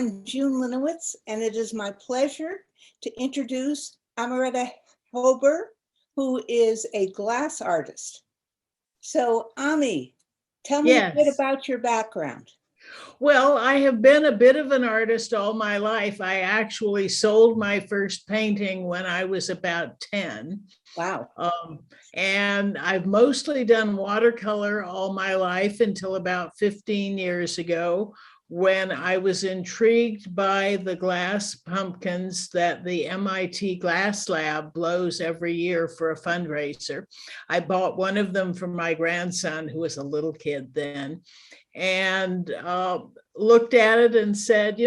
I'm June Linowitz, and it is my pleasure to introduce Amoretta Hoeber, who is a glass artist. So, Ami, tell me a bit Yes. about your background. Well, I have been a bit of an artist all my life. I actually sold my first painting when I was about 10. Wow. And I've mostly done watercolor all my life until about 15 years ago, when I was intrigued by the glass pumpkins that the MIT Glass Lab blows every year for a fundraiser. I bought one of them for my grandson, who was a little kid then, and looked at it and said,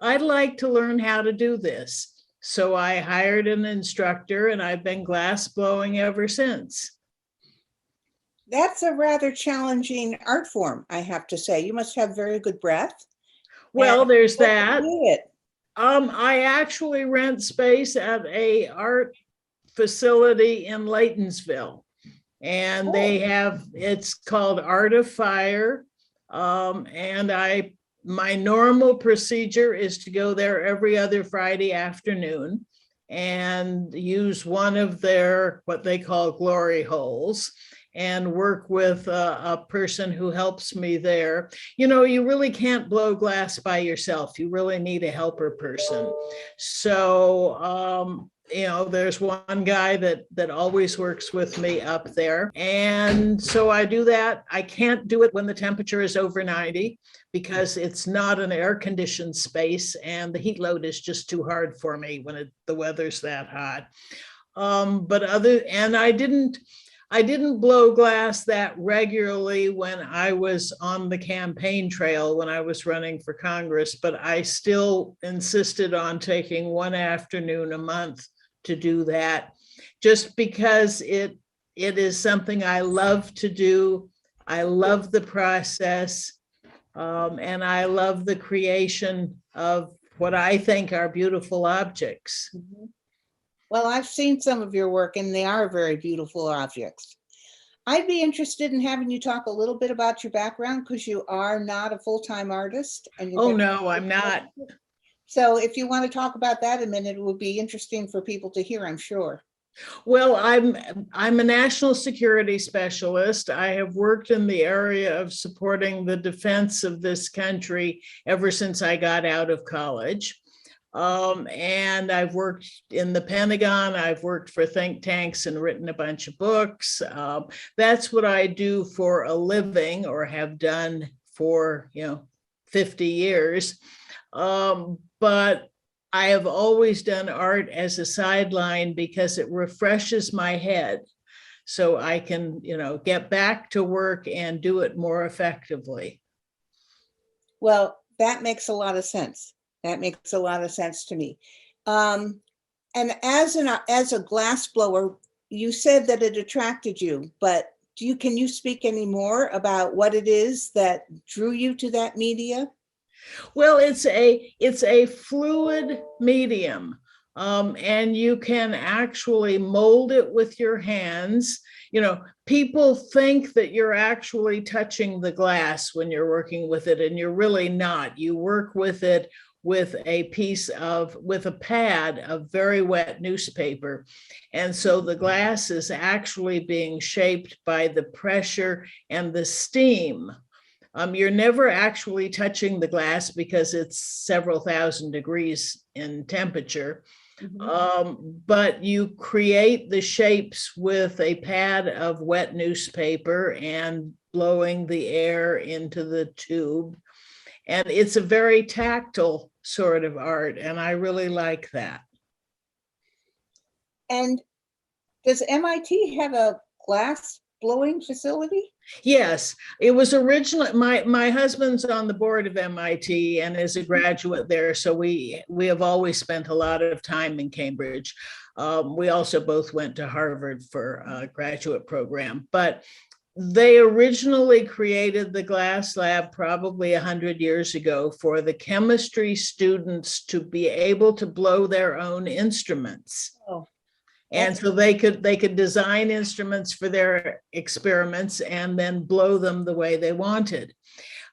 I'd like to learn how to do this. So I hired an instructor, and I've been glass blowing ever since. That's a rather challenging art form, I have to say. You must have very good breath. Well, And there's what do that. you do it? I actually rent space at a art facility in Laytonsville, and it's called Art of Fire. And my normal procedure is to go there every other Friday afternoon and use one of their, what they call glory holes, and work with a person who helps me there. You really can't blow glass by yourself. You really need a helper person. So, there's one guy that always works with me up there. And so I do that. I can't do it when the temperature is over 90 because it's not an air conditioned space, and the heat load is just too hard for me when the weather's that hot. I didn't blow glass that regularly when I was on the campaign trail, when I was running for Congress, but I still insisted on taking one afternoon a month to do that, just because it is something I love to do. I love the process, and I love the creation of what I think are beautiful objects. Mm-hmm. Well, I've seen some of your work, and they are very beautiful objects. I'd be interested in having you talk a little bit about your background, because you are not a full-time artist. Oh, no, I'm not. So if you want to talk about that a minute, it would be interesting for people to hear, I'm sure. Well, I'm a national security specialist. I have worked in the area of supporting the defense of this country ever since I got out of college. And I've worked in the Pentagon. I've worked for think tanks and written a bunch of books. That's what I do for a living, or have done for 50 years. But I have always done art as a sideline because it refreshes my head, so I can get back to work and do it more effectively. Well, that makes a lot of sense. That makes a lot of sense to me. And as a glass blower, you said that it attracted you, but can you speak any more about what it is that drew you to that media? Well, it's a fluid medium, and you can actually mold it with your hands. People think that you're actually touching the glass when you're working with it, and you're really not. You work with it with a pad of very wet newspaper. And so the glass is actually being shaped by the pressure and the steam. You're never actually touching the glass because it's several thousand degrees in temperature. Mm-hmm. But you create the shapes with a pad of wet newspaper and blowing the air into the tube. And it's a very tactile sort of art, and I really like that. And does MIT have a glass blowing facility? Yes, it was originally, my husband's on the board of MIT and is a graduate there, so we have always spent a lot of time in Cambridge. We also both went to Harvard for a graduate program, but they originally created the glass lab probably 100 years ago for the chemistry students to be able to blow their own instruments. Oh. And so they could design instruments for their experiments and then blow them the way they wanted.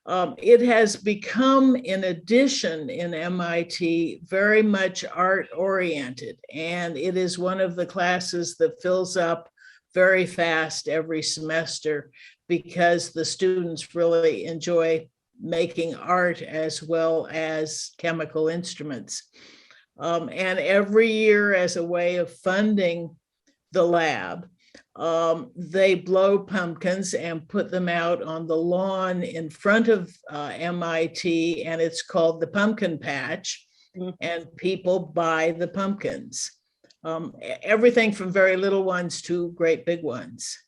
It has become, in addition, in MIT, very much art oriented, and it is one of the classes that fills up very fast every semester because the students really enjoy making art as well as chemical instruments. And every year, as a way of funding the lab, they blow pumpkins and put them out on the lawn in front of MIT, and it's called the Pumpkin Patch, and people buy the pumpkins. Everything from very little ones to great big ones.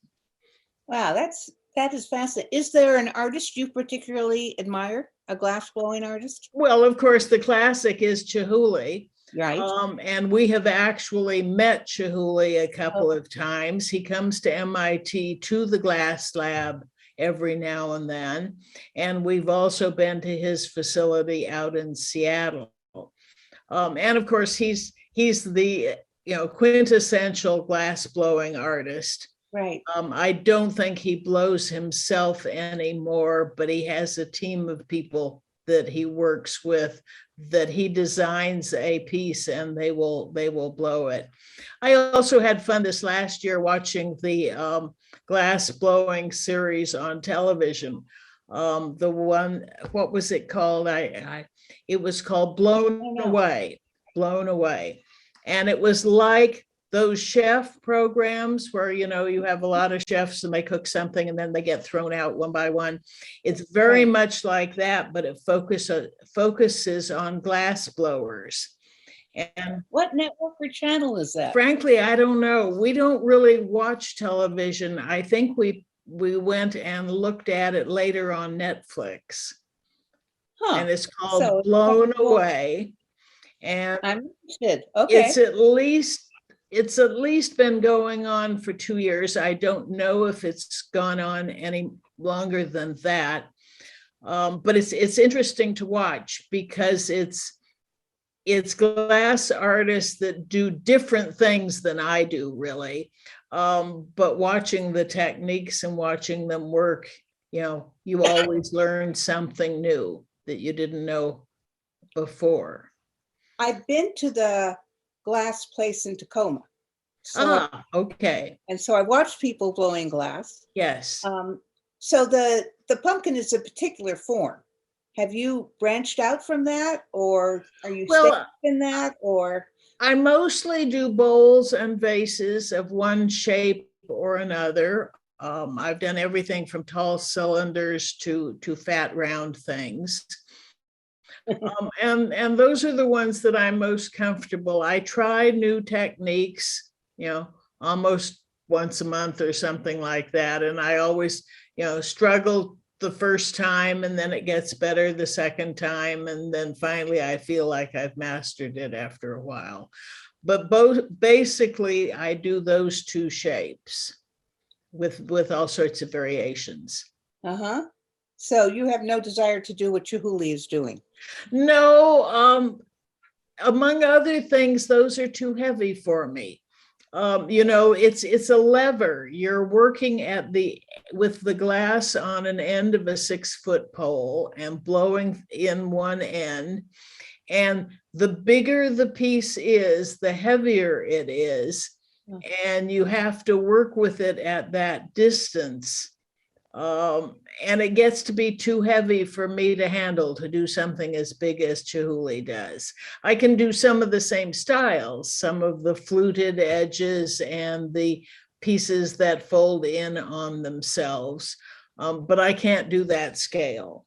Wow, that is fascinating. Is there an artist you particularly admire, a glass blowing artist? Well, of course, the classic is Chihuly. Right. And we have actually met Chihuly a couple of times. He comes to MIT to the glass lab every now and then. And we've also been to his facility out in Seattle. And of course, he's the quintessential glass blowing artist. Right. I don't think he blows himself anymore, but he has a team of people that he works with, that he designs a piece and they will blow it. I also had fun this last year watching the glass blowing series on television. The one, what was it called? It was called Blown Away. And it was like those chef programs where, you have a lot of chefs and they cook something and then they get thrown out one by one. It's very much like that, but it focuses on glass blowers. And what network or channel is that? Frankly, I don't know. We don't really watch television. I think we went and looked at it later on Netflix. And it's called Blown Away. And I'm interested. Okay. It's at least been going on for 2 years. I don't know if it's gone on any longer than that. But it's interesting to watch because it's glass artists that do different things than I do, really. But watching the techniques and watching them work, you always learn something new that you didn't know before. I've been to the glass place in Tacoma. So, okay. And so I watched people blowing glass. Yes. So the pumpkin is a particular form. Have you branched out from that, or are you staying in that, or? I mostly do bowls and vases of one shape or another. I've done everything from tall cylinders to fat round things. And those are the ones that I'm most comfortable. I try new techniques, almost once a month or something like that. And I always, struggle the first time, and then it gets better the second time. And then finally, I feel like I've mastered it after a while. But basically, I do those two shapes with all sorts of variations. So you have no desire to do what Chihuly is doing? No, among other things, those are too heavy for me. It's a lever. You're working with the glass on an end of a 6-foot pole and blowing in one end. And the bigger the piece is, the heavier it is. And you have to work with it at that distance. And it gets to be too heavy for me to handle, to do something as big as Chihuly does. I can do some of the same styles, some of the fluted edges and the pieces that fold in on themselves, but I can't do that scale.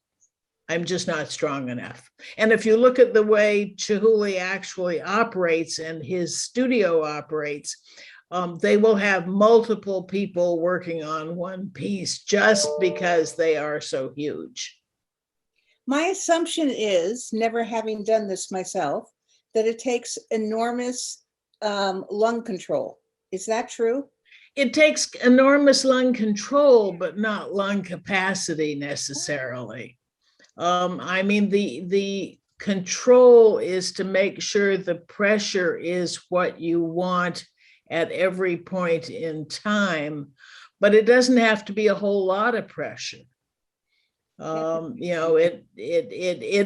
I'm just not strong enough. And if you look at the way Chihuly actually operates and his studio operates, they will have multiple people working on one piece just because they are so huge. My assumption is, never having done this myself, that it takes enormous lung control. Is that true? It takes enormous lung control, but not lung capacity necessarily. I mean, the control is to make sure the pressure is what you want at every point in time, but it doesn't have to be a whole lot of pressure. It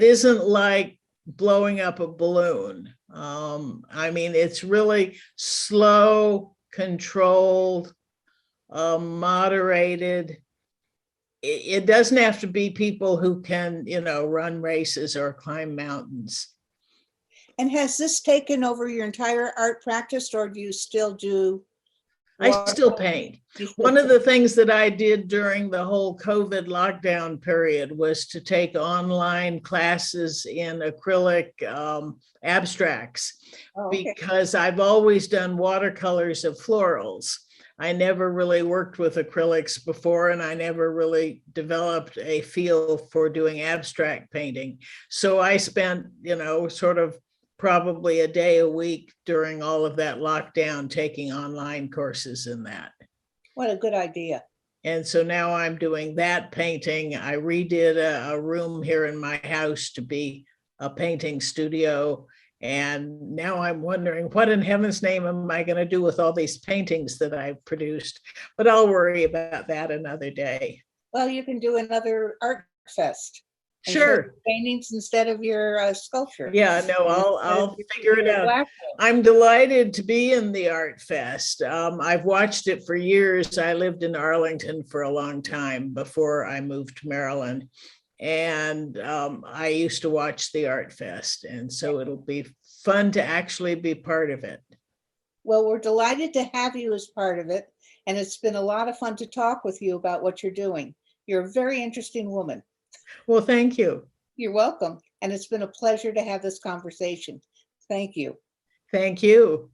isn't like blowing up a balloon. I mean, it's really slow, controlled, moderated. It doesn't have to be people who can, run races or climb mountains. And has this taken over your entire art practice, or do you still do? I still paint. One of the things that I did during the whole COVID lockdown period was to take online classes in acrylic abstracts, because I've always done watercolors of florals. I never really worked with acrylics before, and I never really developed a feel for doing abstract painting. So I spent, sort of probably a day a week during all of that lockdown taking online courses in that. What a good idea. And so now I'm doing that painting. I redid a room here in my house to be a painting studio. And now I'm wondering, what in heaven's name am I going to do with all these paintings that I've produced? But I'll worry about that another day. Well, you can do another art fest. Sure. Paintings instead of your sculpture. Yeah, no, I'll figure it out. I'm delighted to be in the Art Fest. I've watched it for years. I lived in Arlington for a long time before I moved to Maryland. And I used to watch the Art Fest. And so it'll be fun to actually be part of it. Well, we're delighted to have you as part of it. And it's been a lot of fun to talk with you about what you're doing. You're a very interesting woman. Well, thank you. You're welcome. And it's been a pleasure to have this conversation. Thank you. Thank you.